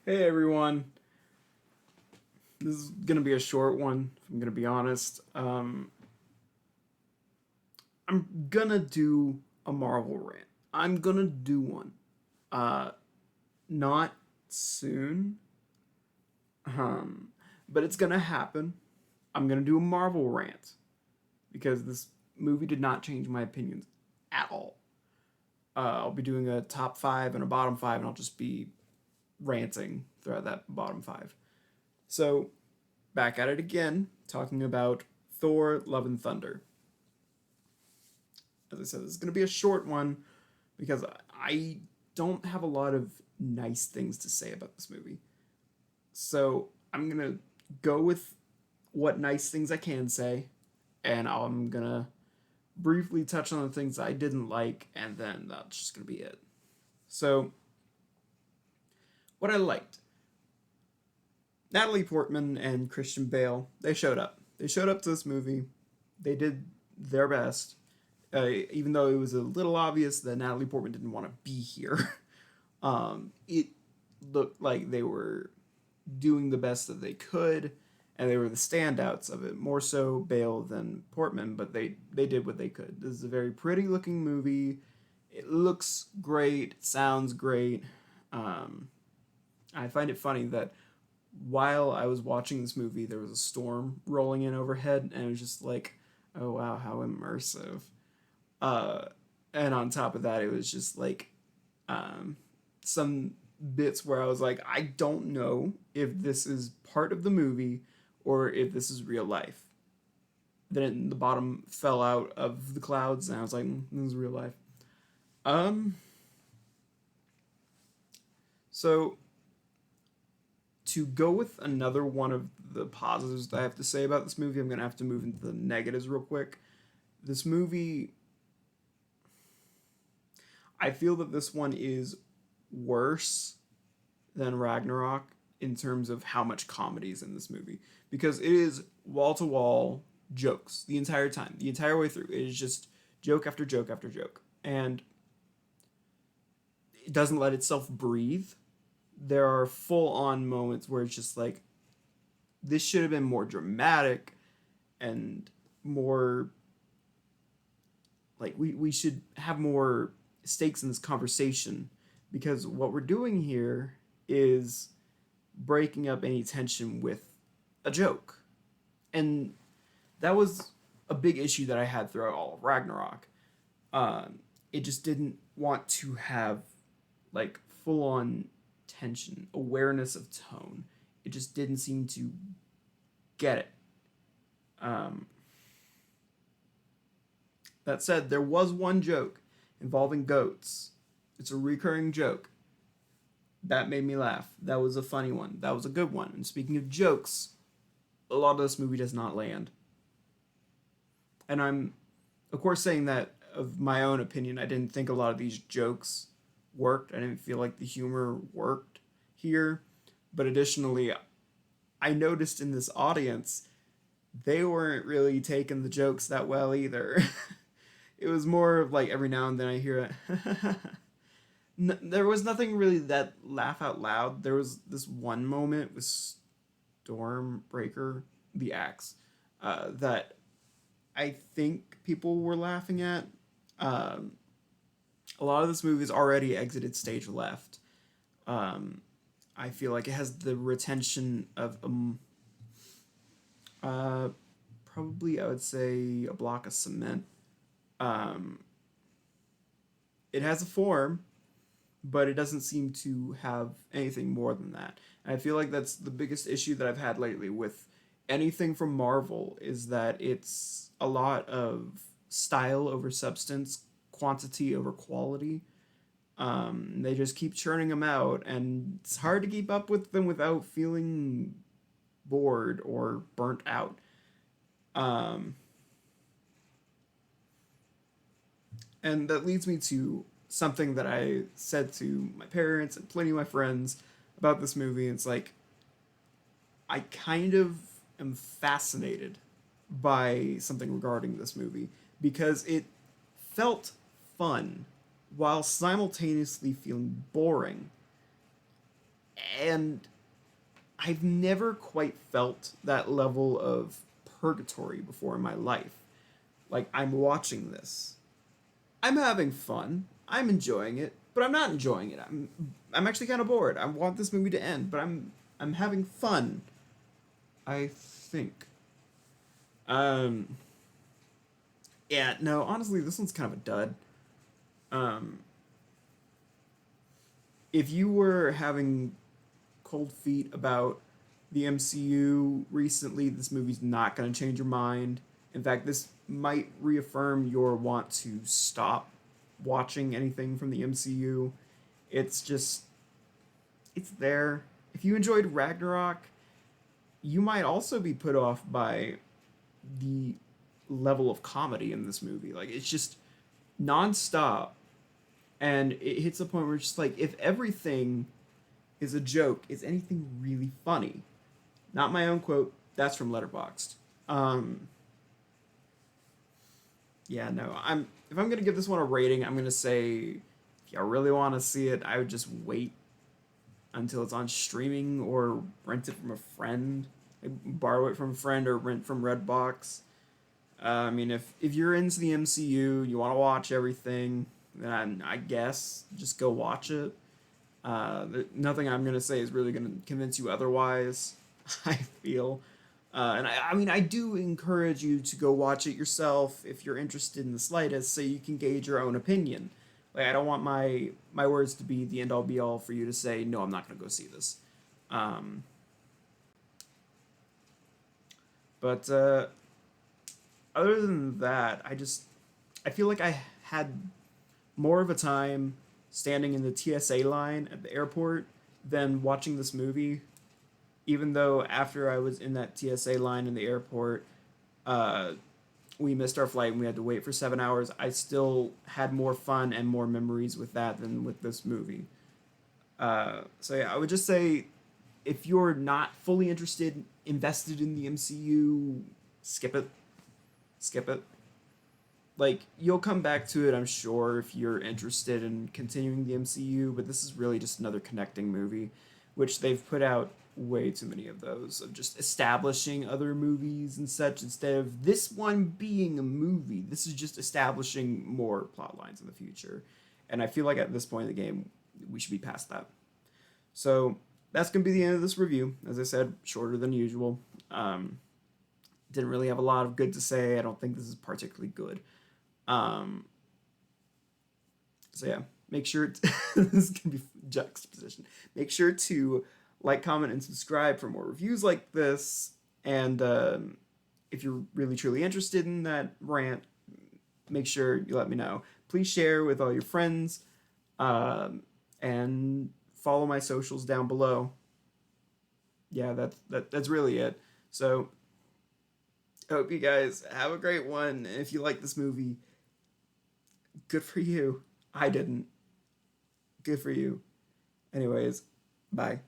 Hey everyone, this is gonna be a short one. If I'm gonna be honest. I'm gonna do a Marvel rant. I'm gonna do one. Uh, Not soon. But it's gonna happen. I'm gonna do a Marvel rant because this movie did not change my opinions at all. I'll be doing a top five and a bottom five, and I'll just be ranting throughout that bottom five. So back at it again, talking about Thor Love and Thunder. As I said, this is going to be a short one because I don't have a lot of nice things to say about this movie. So I'm going to go with what nice things I can say, and I'm going to briefly touch on the things I didn't like, and then that's just going to be it. So, what I liked. Natalie Portman and Christian Bale, they showed up. They showed up to this movie. They did their best, even though it was a little obvious that Natalie Portman didn't want to be here. It looked like they were doing the best that they could, and they were the standouts of it. More so Bale than Portman, but they did what they could. This is a very pretty looking movie. It looks great. It sounds great. Um, I find it funny that while I was watching this movie, there was a storm rolling in overhead, and it was just like, oh wow, how immersive. Uh, and on top of that, it was just like um, some bits where I was like, I don't know if this is part of the movie or if this is real life. Then the bottom fell out of the clouds, and I was like, this is real life. Um, so to go with another one of the positives that I have to say about this movie, I'm gonna have to move into the negatives real quick. This movie, I feel that this one is worse than Ragnarok in terms of how much comedy is in this movie because it is wall to wall jokes the entire time, the entire way through. It is just joke after joke after joke, and it doesn't let itself breathe. There are full on moments where it's just like this should have been more dramatic and more like we should have more stakes in this conversation because what we're doing here is breaking up any tension with a joke. And that was a big issue that I had throughout all of Ragnarok. It just didn't want to have like full on tension, awareness of tone. It just didn't seem to get it. Um, that said, there was one joke involving goats. It's a recurring joke. That made me laugh. That was a funny one. That was a good one. And speaking of jokes, a lot of this movie does not land. And I'm, of course, saying that of my own opinion. I didn't think a lot of these jokes worked. I didn't feel like the humor worked here. But additionally, I noticed in this audience, they weren't really taking the jokes that well either. It was more of like every now and then I hear it. There was nothing really that laugh out loud. There was this one moment with Stormbreaker, the axe, that I think people were laughing at. Um, a lot of this movie is already exited stage left. Um, I feel like it has the retention of uh, probably I would say a block of cement. Um, it has a form, but it doesn't seem to have anything more than that. And I feel like that's the biggest issue that I've had lately with anything from Marvel is that it's a lot of style over substance, quantity over quality. They just keep churning them out, and it's hard to keep up with them without feeling bored or burnt out. Um, and that leads me to something that I said to my parents and plenty of my friends about this movie. It's like, I kind of am fascinated by something regarding this movie because it felt fun while simultaneously feeling boring. And I've never quite felt that level of purgatory before in my life. Like, I'm watching this, I'm having fun, I'm enjoying it, but I'm not enjoying it. I'm actually kind of bored. I want this movie to end, but I'm having fun. I think. Um, yeah, no, honestly, this one's kind of a dud. Um, if you were having cold feet about the MCU recently, this movie's not going to change your mind. In fact, this might reaffirm your want to stop watching anything from the MCU. It's just, it's there. If you enjoyed Ragnarok, you might also be put off by the level of comedy in this movie. Like, it's just nonstop. And it hits a point where it's just like, if everything is a joke, is anything really funny? Not my own quote. That's from Letterboxd. Um, yeah, no. If I'm gonna give this one a rating, I'm gonna say if you really want to see it, I would just wait until it's on streaming or rent it from a friend, borrow it from a friend, or rent from Redbox. I mean, if you're into the MCU, you want to watch everything, then I guess just go watch it. Nothing I'm gonna say is really gonna convince you otherwise. I feel, and I mean, I do encourage you to go watch it yourself if you're interested in the slightest, so you can gauge your own opinion. Like, I don't want my words to be the end all be all for you to say no, I'm not gonna go see this. Um, but other than that, I feel like I had more of a time standing in the TSA line at the airport than watching this movie. Even though after I was in that TSA line in the airport, uh, we missed our flight and we had to wait for 7 hours, I still had more fun and more memories with that than with this movie. So yeah, I would just say if you're not fully invested in the MCU, skip it. Skip it. Like, you'll come back to it, I'm sure, if you're interested in continuing the MCU, but this is really just another connecting movie, which they've put out way too many of those, of just establishing other movies and such, instead of this one being a movie. This is just establishing more plot lines in the future. And I feel like at this point in the game, we should be past that. So that's going to be the end of this review. As I said, shorter than usual. Didn't really have a lot of good to say. I don't think this is particularly good. Um, so yeah, make sure this is gonna be juxtaposition. Make sure to like, comment, and subscribe for more reviews like this. And if you're really truly interested in that rant, make sure you let me know. Please share with all your friends, and follow my socials down below. Yeah, that's really it. So I hope you guys have a great one. And if you like this movie, good for you. I didn't. Good for you. Anyways, bye.